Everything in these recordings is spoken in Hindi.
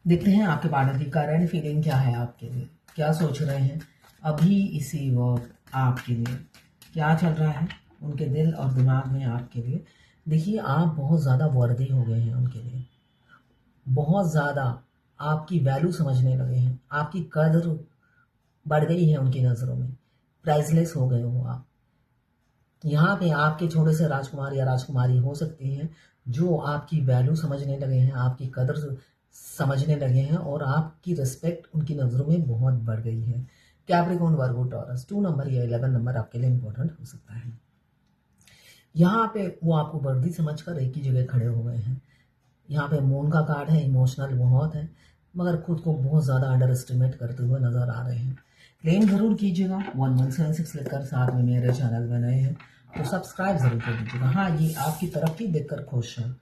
देखते हैं आपके पार्टनर की करंट फीलिंग क्या है आपके लिए, क्या सोच रहे हैं अभी इसी वक्त आपके लिए, क्या चल रहा है उनके दिल और दिमाग में आपके लिए। देखिए, आप बहुत ज़्यादा वर्दी हो गए हैं उनके लिए, बहुत ज़्यादा आपकी वैल्यू समझने लगे हैं, आपकी कदर बढ़ गई है उनकी नज़रों में, प्राइसलेस हो गए हो आप। यहाँ पे आपके छोटे से राजकुमार या राजकुमारी हो सकती हैं जो आपकी वैल्यू समझने लगे हैं, आपकी कदर समझने लगे हैं और आपकी रिस्पेक्ट उनकी नज़रों में बहुत बढ़ गई है। कैप्रिकॉर्न, वर्गो, टॉरस 2 नंबर या 11 नंबर आपके लिए इंपॉर्टेंट हो सकता है। यहाँ पे वो आपको वर्दी समझकर एक ही जगह खड़े हो गए हैं। यहाँ पे मून का कार्ड है, इमोशनल बहुत है, मगर खुद को बहुत ज़्यादा अंडर एस्टिमेट करते हुए नज़र आ रहे हैं। क्लेम ज़रूर कीजिएगा 1176 लिखकर, साथ में मेरे चैनल में नए हैं तो सब्सक्राइब ज़रूर कर दीजिएगा। हाँ, ये आपकी तरक्की देखकर खुश है,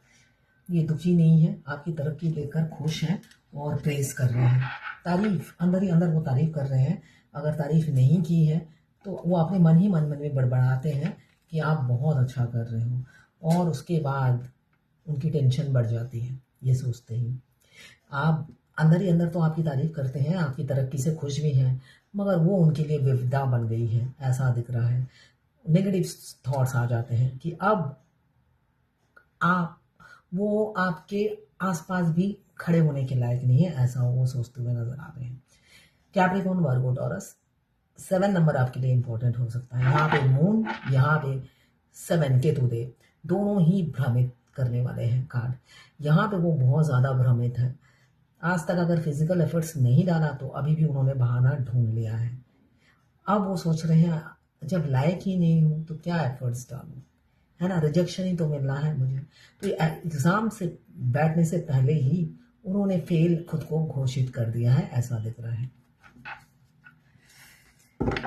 ये दुखी नहीं है, आपकी तरक्की देखकर खुश हैं और प्रेस कर रहे हैं, तारीफ अंदर ही अंदर वो तारीफ कर रहे हैं। अगर तारीफ नहीं की है तो वो अपने मन ही मन में बड़बड़ाते हैं कि आप बहुत अच्छा कर रहे हो, और उसके बाद उनकी टेंशन बढ़ जाती है ये सोचते ही। आप अंदर ही अंदर तो आपकी तारीफ करते हैं, आपकी तरक्की से खुश भी हैं, मगर वो उनके लिए विपदा बन गई है, ऐसा दिख रहा है। नेगेटिव थॉट्स आ जाते हैं कि अब आप वो आपके आसपास भी खड़े होने के लायक नहीं है, ऐसा वो सोचते हुए नजर आ रहे हैं। कैप्रिकॉर्न, वर्गो, टॉरस 7 नंबर आपके लिए इंपॉर्टेंट हो सकता है। यहाँ पे मून, यहाँ पे 7 केतु देव, दोनों ही भ्रमित करने वाले हैं कार्ड। यहाँ पे वो बहुत ज़्यादा भ्रमित है। आज तक अगर फिजिकल एफर्ट्स नहीं डाला तो अभी भी उन्होंने बहाना ढूंढ लिया है। अब वो सोच रहे हैं जब लायक ही नहीं हूँ तो क्या एफर्ट्स डालूं, है ना, रिजेक्शन ही तो मिलना है मुझे। तो एग्ज़ाम से बैठने से पहले ही उन्होंने फेल खुद को घोषित कर दिया है, ऐसा दिख रहा है।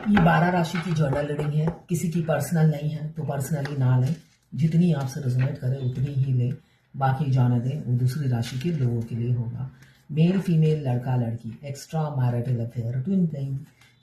ये 12 राशि की जर्नल रीडिंग है, किसी की पर्सनल नहीं है तो पर्सनली ना लें, जितनी आपसे रेजोनेट करे उतनी ही लें, बाकी जाने दें, वो दूसरी राशि के लोगों के लिए होगा। मेल फीमेल, लड़का लड़की, extra marital affair, twin flame,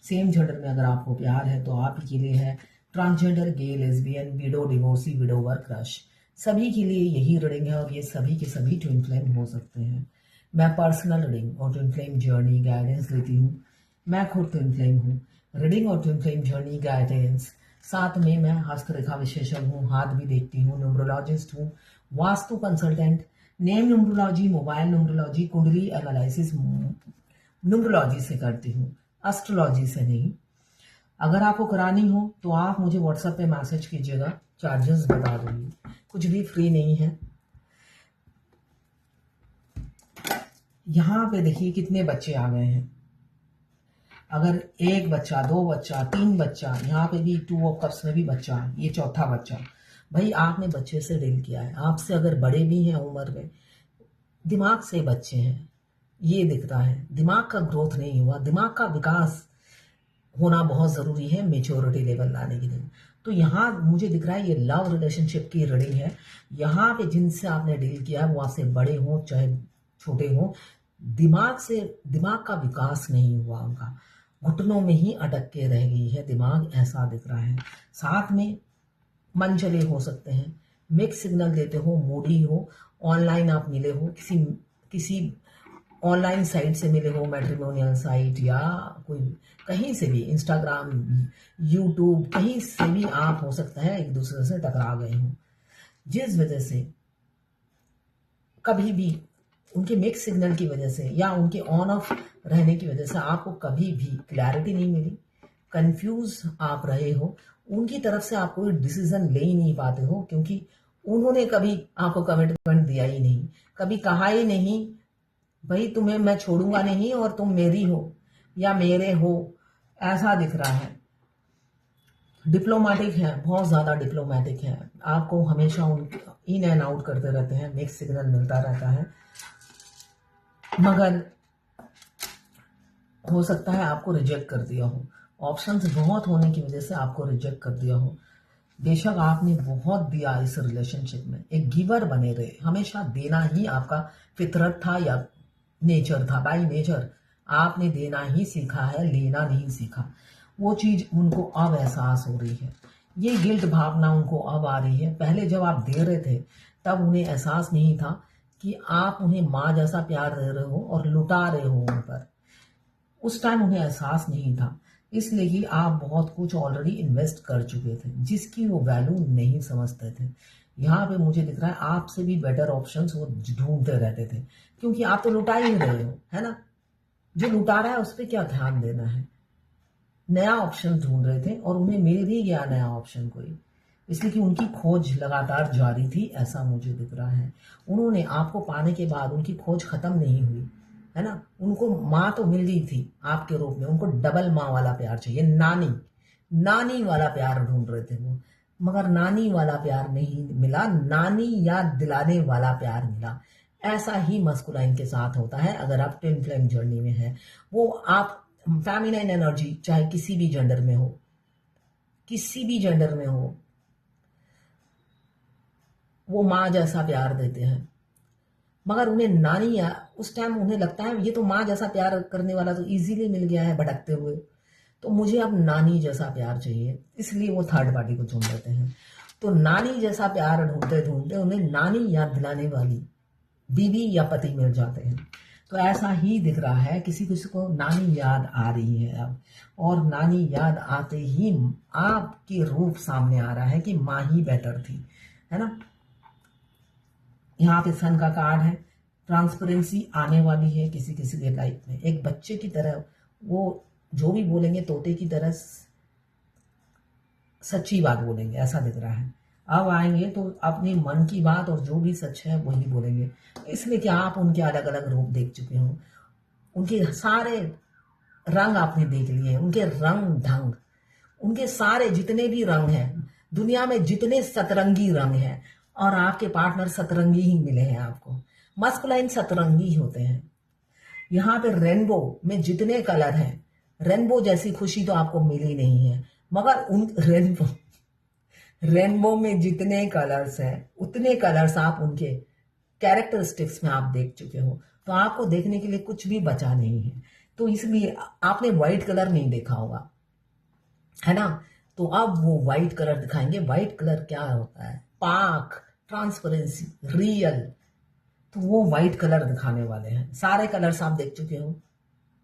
same gender में अगर आपको प्यार है तो आप ही के लिए है। Transgender, gay, lesbian, widow, divorcee, widower, crush, सभी के लिए यही रीडिंग है और ये सभी के सभी ट्विन फ्लेम हो सकते हैं। मैं पर्सनल रीडिंग और ट्विन फ्लेम जर्नी गाइडेंस लेती हूँ, मैं खुद ट्विन फ्लेम हूँ। रीडिंग और ट्विन फ्लेम जर्नी गाइडेंस, साथ में मैं हस्तरेखा विशेषज्ञ हूँ, हाथ भी देखती हूँ, न्यूमरोलॉजिस्ट हूँ, vastu consultant, name numerology, mobile numerology, कुंडली एनालिसिस न्यूमरोलॉजी से करती हूँ, एस्ट्रोलॉजी से नहीं। अगर आपको करानी हो तो आप मुझे व्हाट्सएप पे मैसेज कीजिएगा, चार्जेस बता दूंगी, कुछ भी फ्री नहीं है। यहाँ पे देखिए कितने बच्चे आ गए हैं, अगर एक बच्चा, दो बच्चा, तीन बच्चा, यहाँ पे भी 2 ऑफ कप्स में भी बच्चा है, ये चौथा बच्चा। भाई आपने बच्चे से डील किया है, आपसे अगर बड़े भी हैं उम्र में, दिमाग से बच्चे हैं, ये दिख रहा है। दिमाग का ग्रोथ नहीं हुआ, दिमाग का विकास होना बहुत ज़रूरी है मेच्योरिटी लेवल लाने के लिए। तो यहाँ मुझे दिख रहा है ये लव रिलेशनशिप की रीडिंग है। यहाँ पे जिनसे आपने डील किया है वो आपसे बड़े हों चाहे छोटे हों, दिमाग का विकास नहीं हुआ, उनका घुटनों में ही अटक के रह गई है दिमाग, ऐसा दिख रहा है। साथ में मन चले हो सकते हैं, मिक्स सिग्नल देते हो, मूडी हो, ऑनलाइन आप मिले हो, किसी ऑनलाइन साइट से मिले हो, मैट्रिमोनियल साइट या कोई कहीं से भी, इंस्टाग्राम, यूट्यूब, कहीं से भी आप हो सकता है एक दूसरे से टकरा गए हो, जिस वजह से कभी भी उनके मिक्स सिग्नल की वजह से या उनके ऑन ऑफ रहने की वजह से आपको कभी भी क्लैरिटी नहीं मिली, कंफ्यूज आप रहे हो, उनकी तरफ से आप कोई डिसीजन ले ही नहीं पाते हो, क्योंकि उन्होंने कभी आपको कमिटमेंट दिया ही नहीं, कभी कहा ही नहीं भाई तुम्हें मैं छोड़ूंगा नहीं और तुम मेरी हो या मेरे हो, ऐसा दिख रहा है। डिप्लोमेटिक है, बहुत ज़्यादा डिप्लोमेटिक है, आपको हमेशा उन इन एंड आउट करते रहते हैं, मिक्स सिग्नल मिलता रहता है, मगर हो सकता है आपको रिजेक्ट कर दिया हो, ऑप्शंस बहुत होने की वजह से आपको रिजेक्ट कर दिया हो। बेशक आपने बहुत दिया इस रिलेशनशिप में, एक गिवर बने रहे, हमेशा देना ही आपका फितरत था या नेचर था, बाय नेचर आपने देना ही सीखा है, लेना नहीं सीखा। वो चीज़ उनको अब एहसास हो रही है, ये गिल्ट भावना उनको अब आ रही है। पहले जब आप दे रहे थे तब उन्हें एहसास नहीं था कि आप उन्हें माँ जैसा प्यार दे रहे हो और लुटा रहे हो उन पर। उस टाइम उन्हें एहसास नहीं था, इसलिए कि आप बहुत कुछ ऑलरेडी इन्वेस्ट कर चुके थे जिसकी वो वैल्यू नहीं समझते थे। यहाँ पे मुझे दिख रहा है आपसे भी बेटर ऑप्शंस वो ढूंढते रहते थे, क्योंकि आप तो लुटा ही रहे हो, है ना। जो लुटा रहा है उस पर क्या ध्यान देना है। नया ऑप्शन ढूंढ रहे थे और उन्हें मिल भी गया नया ऑप्शन कोई, इसलिए कि उनकी खोज लगातार जारी थी, ऐसा मुझे दिख रहा है। उन्होंने आपको पाने के बाद उनकी खोज खत्म नहीं हुई, है ना। उनको माँ तो मिल गई थी आपके रूप में, उनको डबल माँ वाला प्यार चाहिए, नानी नानी वाला प्यार ढूंढ रहे थे वो, मगर नानी वाला प्यार नहीं मिला, नानी याद दिलाने वाला प्यार मिला। ऐसा ही मस्कुलाइन के साथ होता है अगर आप ट्विन फ्लेम जर्नी में है। वो आप फेमिनाइन एनर्जी चाहे किसी भी जेंडर में हो, किसी भी जेंडर में हो, वो माँ जैसा प्यार देते हैं, मगर उन्हें नानी या उस टाइम उन्हें लगता है ये तो माँ जैसा प्यार करने वाला तो इजीली मिल गया है भटकते हुए, तो मुझे अब नानी जैसा प्यार चाहिए, इसलिए वो थर्ड पार्टी को चुन लेते हैं। तो नानी जैसा प्यार ढूंढते ढूंढते उन्हें नानी याद दिलाने वाली बीवी या पति मिल जाते हैं। तो ऐसा ही दिख रहा है, किसी किसी को नानी याद आ रही है अब, और नानी याद आते ही आपकी रूप सामने आ रहा है कि माँ ही बेटर थी, है ना। यहाँ पे सन का कार्ड है, ट्रांसपेरेंसी आने वाली है किसी किसी के लाइफ में, एक बच्चे की तरह वो जो भी बोलेंगे तोते की तरह सच्ची बात बोलेंगे, ऐसा दिख रहा है। अब आएंगे तो अपने मन की बात और जो भी सच है वही बोलेंगे, इसलिए कि आप उनके अलग अलग रूप देख चुके हो, उनके सारे रंग आपने देख लिए, उनके रंग ढंग, उनके सारे जितने भी रंग हैं दुनिया में, जितने सतरंगी रंग हैं, और आपके पार्टनर सतरंगी ही मिले हैं आपको। मस्कुलाइन सतरंगी होते हैं। यहाँ पे रेनबो में जितने कलर हैं, रेनबो जैसी खुशी तो आपको मिली नहीं है, मगर उन रेनबो में जितने कलर्स हैं उतने कलर्स आप उनके कैरेक्टरिस्टिक्स में आप देख चुके हो, तो आपको देखने के लिए कुछ भी बचा नहीं है। तो इसलिए आपने व्हाइट कलर नहीं देखा होगा, है ना। तो अब वो व्हाइट कलर दिखाएंगे। व्हाइट कलर क्या होता है? पाक, ट्रांसपेरेंसी, रियल। तो वो व्हाइट कलर दिखाने वाले हैं। सारे कलर्स आप देख चुके हो,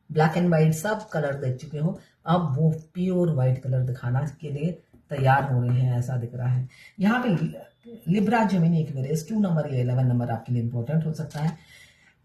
ब्लैक एंड व्हाइट सब कलर देख चुके हो, अब वो प्योर व्हाइट कलर दिखाना के लिए तैयार हो रहे हैं, ऐसा दिख रहा है। यहाँ पे लिब्रा जेमिनी एक्वेरियस 2 नंबर या 11 नंबर आपके लिए इंपॉर्टेंट हो सकता है।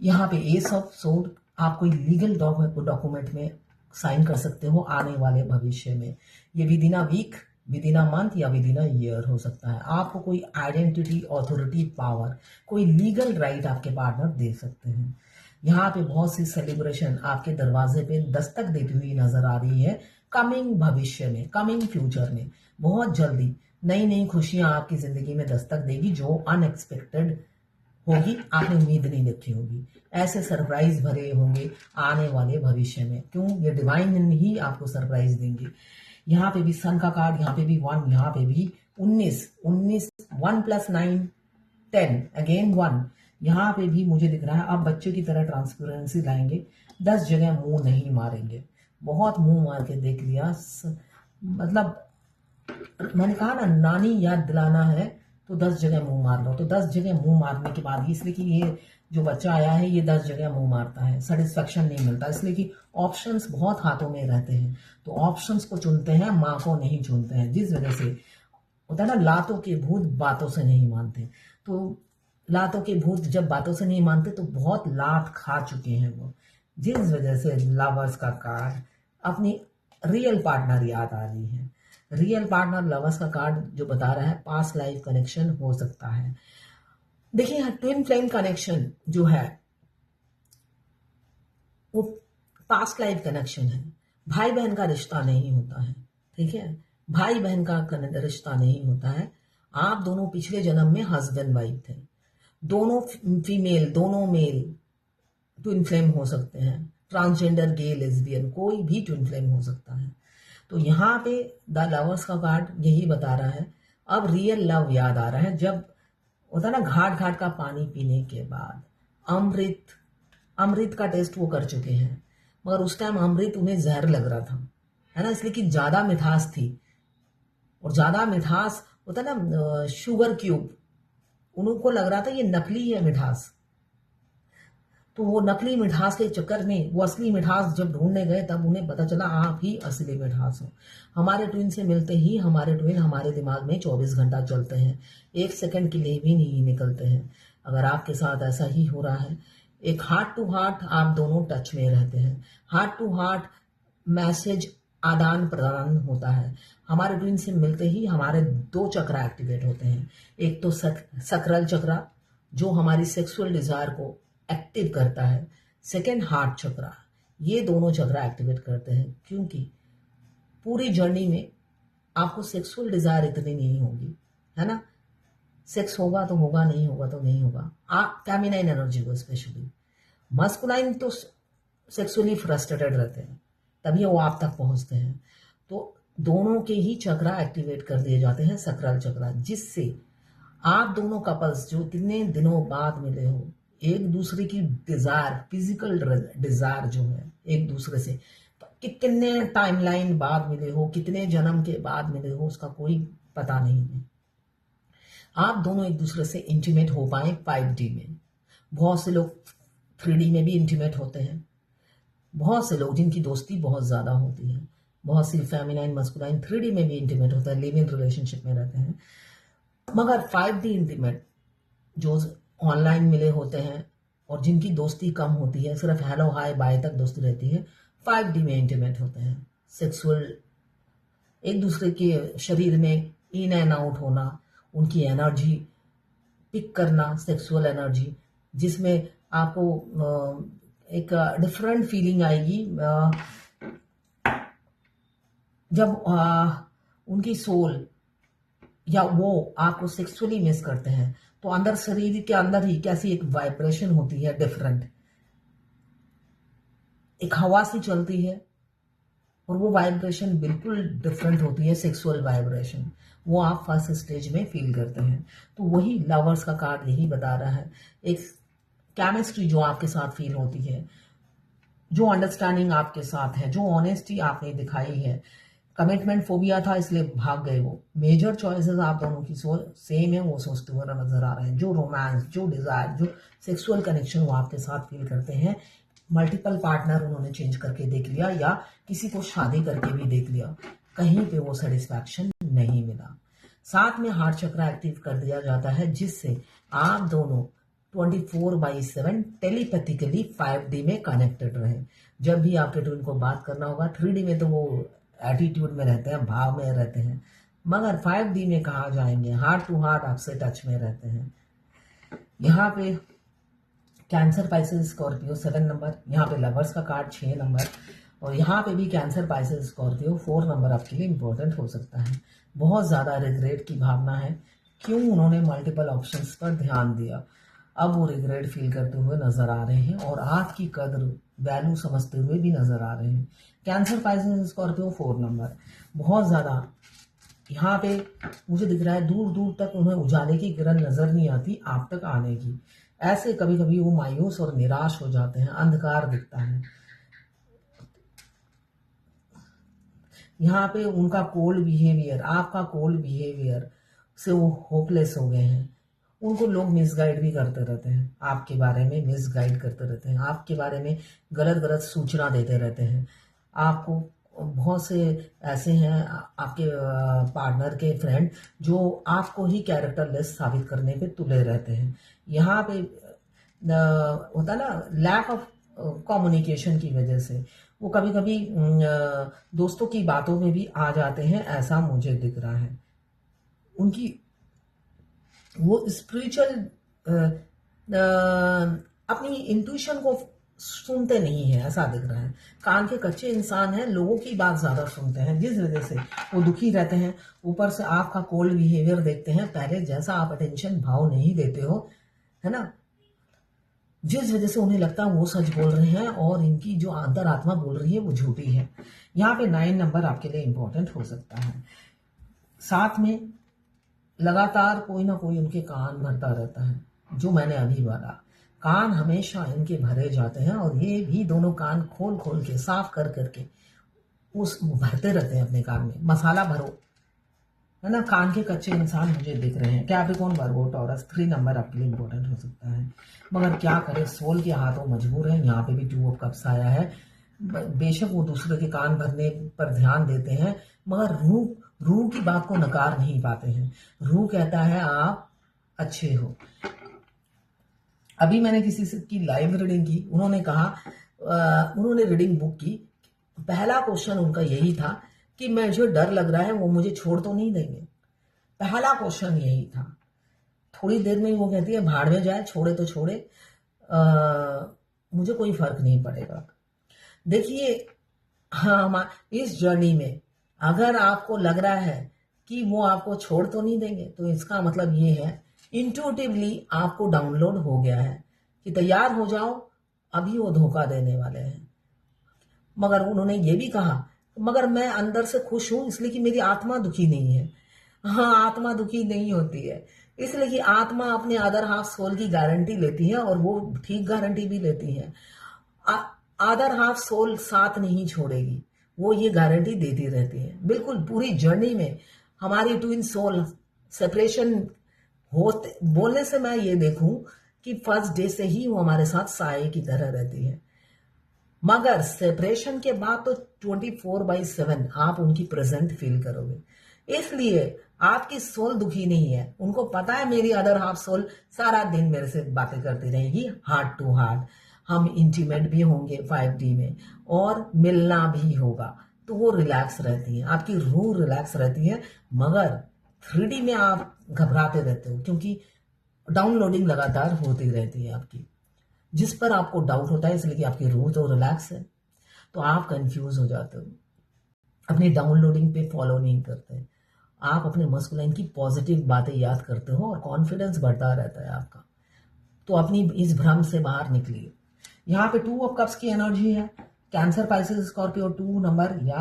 यहाँ पे एस ऑफ सोर्ड, आप कोई लीगल डॉक्यूमेंट में साइन कर सकते हो आने वाले भविष्य में। ये within a week, within a month या विदिन अ ईयर हो सकता है। आपको कोई आइडेंटिटी, ऑथोरिटी, पावर, कोई लीगल राइट आपके पार्टनर दे सकते हैं। यहाँ पे बहुत सी सेलिब्रेशन आपके दरवाजे पे दस्तक देती हुई नजर आ रही है। कमिंग भविष्य में, कमिंग फ्यूचर में बहुत जल्दी नई नई खुशियां आपकी जिंदगी में दस्तक देगी, जो अनएक्सपेक्टेड होगी, आपने उम्मीद नहीं रखी होगी। ऐसे सरप्राइज भरे होंगे आने वाले भविष्य में। क्यों? ये डिवाइन ही आपको सरप्राइज देंगे। यहाँ पे भी सन का कार्ड, यहाँ पे भी 1, यहाँ पे भी 19, 1 + 9 10, अगेन 1। यहाँ पे भी मुझे दिख रहा है आप बच्चे की तरह ट्रांसपेरेंसी लाएंगे, 10 जगह मुंह नहीं मारेंगे। बहुत मुंह मार के देख लिया, मतलब मैंने कहा ना, नानी याद दिलाना है तो 10 जगह मुंह मार लो। तो 10 जगह मुंह मारने के बाद, इसलिए कि ये जो बच्चा आया है ये 10 जगह मुंह मारता है, सेटिस्फेक्शन नहीं मिलता, इसलिए कि ऑप्शंस बहुत हाथों में रहते हैं, तो ऑप्शंस को चुनते हैं, माँ को नहीं चुनते हैं। जिस वजह से होता है ना, लातों के भूत बातों से नहीं मानते। तो लातों के भूत जब बातों से नहीं मानते तो बहुत लात खा चुके हैं वो, जिस वजह से लवर्स का कार्ड, अपनी रियल पार्टनर याद आ रही है। रियल पार्टनर लवर्स का कार्ड जो बता रहा है पास्ट लाइफ कनेक्शन हो सकता है। देखिए ट्विन फ्लेम कनेक्शन जो है वो पास्ट लाइफ कनेक्शन है, भाई बहन का रिश्ता नहीं होता है, ठीक है। भाई बहन का रिश्ता नहीं होता है। आप दोनों पिछले जन्म में हस्बैंड वाइफ थे, दोनों फीमेल दोनों मेल ट्विन फ्लेम हो सकते हैं। ट्रांसजेंडर, गे, लेस्बियन, कोई भी ट्विन फ्लेम हो सकता है। तो यहाँ पे द लवर्स का कार्ड यही बता रहा है, अब रियल लव याद आ रहा है। जब होता ना घाट घाट का पानी पीने के बाद अमृत, अमृत का टेस्ट वो कर चुके हैं, मगर उस टाइम अमृत उन्हें जहर लग रहा था, है ना, इसलिए कि ज्यादा मिठास थी। और ज्यादा मिठास होता ना शुगर क्यूब, उनको लग रहा था ये नकली है मिठास, तो वो नकली मिठास के चक्कर में वो असली मिठास जब ढूंढने गए तब उन्हें पता चला आप ही असली मिठास हो। हमारे ट्विन से मिलते ही हमारे ट्विन हमारे दिमाग में 24 घंटा चलते हैं, 1 सेकंड के लिए भी नहीं निकलते हैं। अगर आपके साथ ऐसा ही हो रहा है, एक हार्ट टू हार्ट आप दोनों टच में रहते हैं, हार्ट टू हार्ट मैसेज आदान प्रदान होता है। हमारे ट्विन से मिलते ही हमारे 2 चक्र एक्टिवेट होते हैं। एक तो सक्राल चक्र जो हमारी सेक्सुअल डिजायर को एक्टिव करता है, सेकेंड हार्ट चक्र, ये दोनों चक्र एक्टिवेट करते हैं। क्योंकि पूरी जर्नी में आपको सेक्सुअल डिजायर इतनी नहीं होगी, है ना। सेक्स होगा तो होगा, नहीं होगा तो नहीं होगा। आप फेमिनाइन एनर्जी को स्पेशली, मस्कुलाइन तो सेक्सुअली फ्रस्ट्रेटेड रहते हैं, तभी वो आप तक पहुंचते हैं। तो दोनों के ही चक्र एक्टिवेट कर दिए जाते हैं, सक्राल चक्र, जिससे आप दोनों कपल्स जो कितने दिनों बाद मिले हो, एक दूसरे की डिजायर, फिजिकल डिजायर जो है एक दूसरे से, कितने टाइमलाइन बाद मिले हो, कितने जन्म के बाद मिले हो, उसका कोई पता नहीं है। आप दोनों एक दूसरे से इंटीमेट हो पाए 5D में। बहुत से लोग 3D में भी इंटीमेट होते हैं, बहुत से लोग जिनकी दोस्ती बहुत ज्यादा होती है, बहुत सी फेमिनाइन मस्कुलाइन 3D में भी इंटीमेट होता है, लिव इन रिलेशनशिप में रहते हैं। मगर 5D इंटीमेट जो ऑनलाइन मिले होते हैं और जिनकी दोस्ती कम होती है, सिर्फ हेलो हाय बाय तक दोस्ती रहती है, 5D में इंटीमेट होते हैं। सेक्सुअल एक दूसरे के शरीर में इन एंड आउट होना, उनकी एनर्जी पिक करना, सेक्सुअल एनर्जी, जिसमें आपको एक डिफरेंट फीलिंग आएगी जब उनकी सोल या वो आपको सेक्सुअली मिस करते हैं, तो अंदर शरीर के अंदर ही कैसी एक वाइब्रेशन होती है डिफरेंट, एक हवा सी चलती है और वो वाइब्रेशन बिल्कुल डिफरेंट होती है, सेक्सुअल वाइब्रेशन, वो आप फर्स्ट स्टेज में फील करते हैं। तो वही लवर्स का कार्ड यही बता रहा है, एक केमिस्ट्री जो आपके साथ फील होती है, जो अंडरस्टैंडिंग आपके साथ है, जो ऑनेस्टी आपने दिखाई है। कमिटमेंट फोबिया था इसलिए भाग गए वो, मेजर चॉइसेस आप दोनों की सेम है, वो सोचते हुए नजर आ रहे हैं। जो रोमांस, जो डिजायर, जो सेक्सुअल कनेक्शन वो आपके साथ फील करते हैं, मल्टीपल पार्टनर उन्होंने चेंज करके देख लिया या किसी को शादी करके भी देख लिया, कहीं पे वो सेटिस्फैक्शन नहीं मिला। साथ में हार्ट चक्र एक्टिव कर दिया जाता है, जिससे आप दोनों 24/7 टेलीपैथिकली 5D में कनेक्टेड रहे। जब भी आपके ट्विन को बात करना होगा, 3D में तो वो एटीट्यूड में रहते हैं, भाव में रहते हैं, मगर 5D में कहा जाएंगे हार्ट टू हार्ट आपसे टच में रहते हैं। यहाँ पे कैंसर, पाइसेस, स्कॉर्पियो 7 नंबर, यहाँ पे लवर्स का कार्ड 6 नंबर, और यहाँ पे भी कैंसर, पाइसेस, स्कॉर्पियो 4 नंबर आपके लिए इंपॉर्टेंट हो सकता है। बहुत ज्यादा रिग्रेट की भावना है, क्यों उन्होंने मल्टीपल ऑप्शंस पर ध्यान दिया, अब वो रिग्रेट फील करते हुए नजर आ रहे हैं और आपकी कदर वैल्यू समझते हुए भी नजर आ रहे हैं। कैंसर, पाइसेस, स्कॉर्पियो 4 नंबर, बहुत ज्यादा यहाँ पे मुझे दिख रहा है दूर दूर तक उन्हें उजाले की किरण नजर नहीं आती आप तक आने की। ऐसे कभी कभी वो मायूस और निराश हो जाते हैं, अंधकार दिखता है। यहाँ पे उनका कोल्ड बिहेवियर, आपका कोल्ड बिहेवियर से वो होपलेस हो गए हैं। उनको लोग मिसगाइड भी करते रहते हैं, आपके बारे में मिसगाइड करते रहते हैं, आपके बारे में गलत गलत सूचना देते रहते हैं। आपको बहुत से ऐसे हैं आपके पार्टनर के फ्रेंड जो आपको ही कैरेक्टरलेस साबित करने पे तुले रहते हैं। यहाँ पे होता है ना, लैक ऑफ कम्युनिकेशन की वजह से वो कभी कभी दोस्तों की बातों में भी आ जाते हैं, ऐसा मुझे दिख रहा है। उनकी वो स्पिरिचुअल अपनी इंट्यूशन को सुनते नहीं है, ऐसा दिख रहा है। कान के कच्चे इंसान हैं, लोगों की बात ज्यादा सुनते हैं, जिस वजह से वो दुखी रहते हैं। ऊपर से आपका कोल्ड बिहेवियर देखते हैं, पहले जैसा आप अटेंशन भाव नहीं देते हो, है ना, जिस वजह से उन्हें लगता है वो सच बोल रहे हैं और इनकी जो अंतरात्मा बोल रही है वो झूठी है। यहाँ पे 9 नंबर आपके लिए इंपॉर्टेंट हो सकता है। साथ में लगातार कोई ना कोई उनके कान भरता रहता है, जो मैंने अभी बोला, कान हमेशा इनके भरे जाते हैं और ये भी दोनों कान खोल खोल के साफ कर करके उस भरते रहते हैं अपने कान में। मसाला भरो, है ना। कान के कच्चे इंसान मुझे दिख रहे हैं। कैप्रिकॉर्न, वर्गो, टॉरस, 3 नंबर आपके लिए इंपॉर्टेंट हो सकता है। मगर क्या करें, सोल के हाथों मजबूर है। यहाँ पे भी 2 ऑफ कप्स आया है। बेशक वो दूसरे के कान भरने पर ध्यान देते हैं, मगर रूह रूह की बात को नकार नहीं पाते हैं। रूह कहता है आप अच्छे हो। अभी मैंने किसी से की लाइव रीडिंग की, उन्होंने कहा उन्होंने रीडिंग बुक की। पहला क्वेश्चन उनका यही था कि मुझे डर लग रहा है वो मुझे छोड़ तो नहीं देंगे। पहला क्वेश्चन यही था। थोड़ी देर में ही वो कहती है भाड़ में जाए, छोड़े तो छोड़े, मुझे कोई फर्क नहीं पड़ेगा। देखिए, हाँ, इस जर्नी में अगर आपको लग रहा है कि वो आपको छोड़ तो नहीं देंगे, तो इसका मतलब ये है इंट्यूटिवली आपको डाउनलोड हो गया है कि तैयार हो जाओ, अभी वो धोखा देने वाले हैं। मगर उन्होंने ये भी कहा, मगर मैं अंदर से खुश हूं इसलिए कि मेरी आत्मा दुखी नहीं है। हाँ, आत्मा दुखी नहीं होती है, इसलिए कि आत्मा अपने अदर हाफ सोल की गारंटी लेती है, और वो ठीक गारंटी भी लेती है। अदर हाफ सोल साथ नहीं छोड़ेगी, वो ये गारंटी देती रहती है। बिल्कुल पूरी जर्नी में हमारी ट्विन सोल सेपरेशन होते, बोलने से मैं ये देखूं कि फर्स्ट डे से ही वो हमारे साथ साए की तरह रहती है। मगर सेपरेशन के बाद तो 24/7 आप उनकी प्रेजेंट फील करोगे। इसलिए आपकी सोल दुखी नहीं है। उनको पता है मेरी अदर हाफ सोल सारा दिन मेरे से बातें करती रहेगी, हार्ट टू हार्ट। हम इंटीमेट भी होंगे 5D में, और मिलना भी होगा, तो वो रिलैक्स रहती है, आपकी रूह रिलैक्स रहती है। मगर 3D में आप घबराते रहते हो, क्योंकि डाउनलोडिंग लगातार होती रहती है आपकी, जिस पर आपको डाउट होता है, इसलिए कि आपकी रूह तो रिलैक्स है, तो आप कंफ्यूज हो जाते हो, अपनी डाउनलोडिंग पे फॉलो नहीं करते। आप अपने मस्कुलाइन की पॉजिटिव बातें याद करते हो और कॉन्फिडेंस बढ़ता रहता है आपका। तो अपनी इस भ्रम से बाहर निकलिए। यहाँ पे 2 ऑफ कप्स की एनर्जी है। कैंसर, पाइसेस, स्कॉर्पियो 2 नंबर या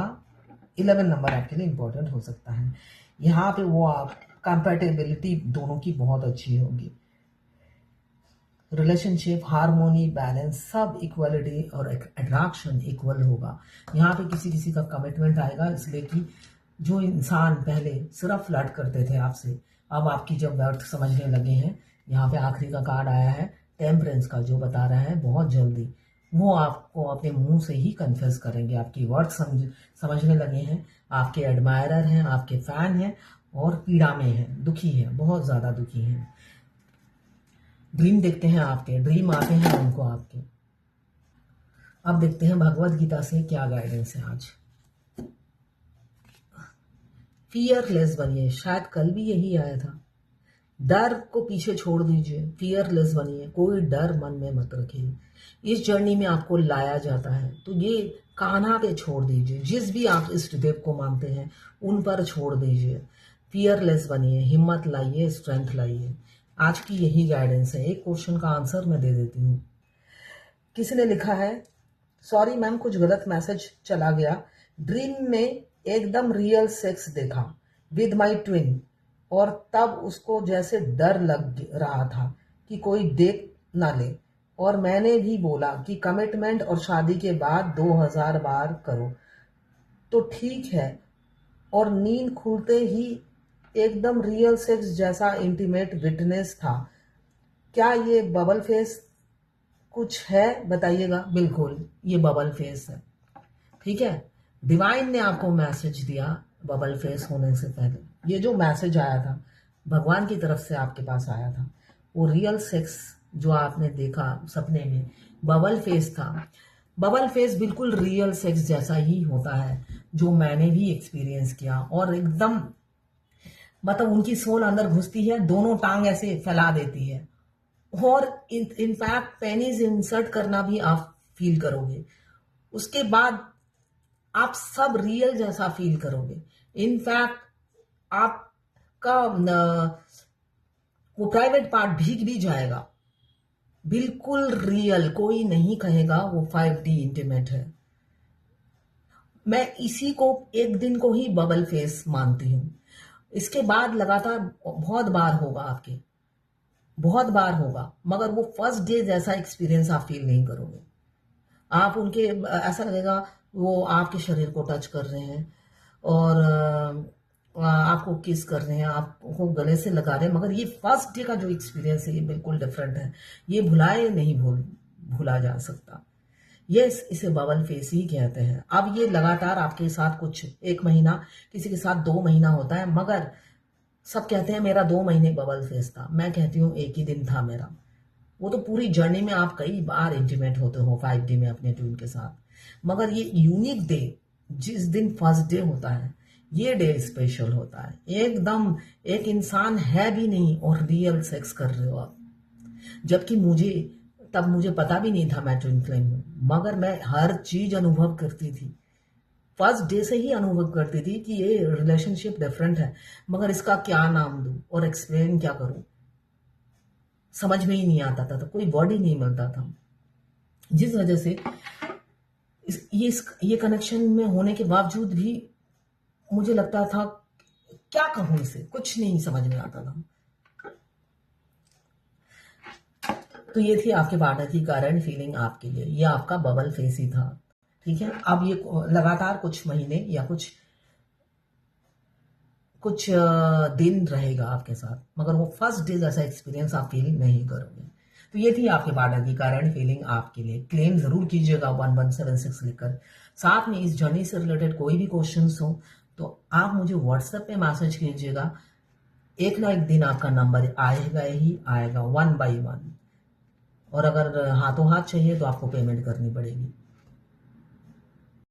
11 नंबर आपके लिए इंपॉर्टेंट हो सकता है। यहाँ पे वो आप कंपैटिबिलिटी दोनों की बहुत अच्छी होगी। रिलेशनशिप, हारमोनी, बैलेंस, सब इक्वलिटी और अट्रैक्शन इक्वल होगा। यहाँ पे किसी किसी का कमिटमेंट आएगा, इसलिए कि जो इंसान पहले सिर्फ फ्लर्ट करते थे आपसे, अब आपकी जब वर्थ समझने लगे हैं। यहाँ पे आखिरी का कार्ड आया है टेम्परेंस का, जो बता रहा है बहुत जल्दी वो आपको अपने मुंह से ही कन्फेस करेंगे। आपकी वर्थ समझने लगे हैं, आपके एडमायरर हैं, आपके फैन हैं, और पीड़ा में हैं, दुखी हैं, बहुत ज़्यादा दुखी हैं। ड्रीम देखते हैं आपके, ड्रीम आते हैं उनको आपके। अब देखते हैं भगवत गीता से क्या गाइडेंस है आज। फियरलेस बनिए, शायद कल भी यही आया था। डर को पीछे छोड़ दीजिए, फियरलेस बनिए, कोई डर मन में मत रखिए। इस जर्नी में आपको लाया जाता है तो ये कान्हा पे छोड़ दीजिए, जिस भी आप इष्ट देव को मानते हैं उन पर छोड़ दीजिए। फियरलेस बनिए, हिम्मत लाइए, स्ट्रेंथ लाइए। आज की यही गाइडेंस है। एक क्वेश्चन का आंसर मैं दे देती हूँ। किसी ने लिखा है, सॉरी मैम कुछ गलत मैसेज चला गया। ड्रीम में एकदम रियल सेक्स देखा विद माय ट्विन, और तब उसको जैसे डर लग रहा था कि कोई देख ना ले, और मैंने भी बोला कि कमिटमेंट और शादी के बाद 2000 बार करो तो ठीक है, और नींद खुलते ही एकदम रियल सेक्स जैसा इंटीमेट विटनेस था। क्या ये बबल फेस कुछ है, बताइएगा। बिल्कुल, ये बबल फेस है। ठीक है, डिवाइन ने आपको मैसेज दिया बबल फेस होने से पहले। ये जो मैसेज आया था भगवान की तरफ से आपके पास आया था, वो रियल सेक्स जो आपने देखा सपने में बबल फेस था। बबल फेस बिल्कुल रियल सेक्स जैसा ही होता है, जो मैंने भी एक्सपीरियंस किया। और एकदम मतलब उनकी सोल अंदर घुसती है, दोनों टांग ऐसे फैला देती है, और इनफैक्ट पेनिस इंसर्ट करना भी आप फील करोगे। उसके बाद आप सब रियल जैसा फील करोगे। इनफैक्ट आपका वो प्राइवेट पार्ट भीग भी जाएगा। बिल्कुल रियल, कोई नहीं कहेगा वो 5D इंटीमेट है। मैं इसी को एक दिन को ही बबल फेस मानती हूँ। इसके बाद लगातार बहुत बार होगा, आपके बहुत बार होगा, मगर वो फर्स्ट डे जैसा एक्सपीरियंस आप फील नहीं करोगे। आप उनके ऐसा लगेगा वो आपके शरीर को टच कर रहे हैं, और आपको किस कर रहे हैं, आपको गले से लगा रहे हैं, मगर ये फर्स्ट डे का जो एक्सपीरियंस है ये बिल्कुल डिफरेंट है। ये भुलाए नहीं भूला जा सकता। यस, इसे बबल फेस ही कहते हैं। अब ये लगातार आपके साथ कुछ 1 महीना, किसी के साथ 2 महीना होता है, मगर सब कहते हैं मेरा 2 महीने बबल फेस था। मैं कहती हूँ 1 ही दिन था मेरा। वो तो पूरी जर्नी में आप कई बार इंटीमेट होते हो 5D में अपने ट्यून के साथ, मगर ये यूनिक डे, जिस दिन फर्स्ट डे होता है, ये डे स्पेशल होता है एकदम। एक इंसान है भी नहीं और रियल सेक्स कर रहे हो आप। जबकि मुझे पता भी नहीं था मैं ट्विन फ्लेम हूँ, मगर मैं हर चीज अनुभव करती थी। फर्स्ट डे से ही अनुभव करती थी कि ये रिलेशनशिप डिफरेंट है, मगर इसका क्या नाम दूं और एक्सप्लेन क्या करूं, समझ में ही नहीं आता था, तो कोई वर्ड ही नहीं मिलता था। जिस वजह से ये कनेक्शन में होने के बावजूद भी मुझे लगता था क्या कहूं, इसे कुछ नहीं समझ में आता था। तो ये थी आपके पार्टनर की करंट फीलिंग आपके लिए। ये आपका बबल फेस ही था, ठीक है। अब ये लगातार कुछ महीने या कुछ दिन रहेगा आपके साथ, मगर वो फर्स्ट डे जैसा एक्सपीरियंस आप फील नहीं करोगे। तो ये थी आपके पार्टनर की करंट फीलिंग आपके लिए। क्लेम जरूर कीजिएगा 1176 लिखकर। साथ में इस जर्नी से रिलेटेड कोई भी क्वेश्चंस हो तो आप मुझे व्हाट्सएप पे मैसेज कीजिएगा। एक ना एक दिन आपका नंबर आएगा ही आएगा 1 by 1। और अगर हाथों हाथ चाहिए तो आपको पेमेंट करनी पड़ेगी।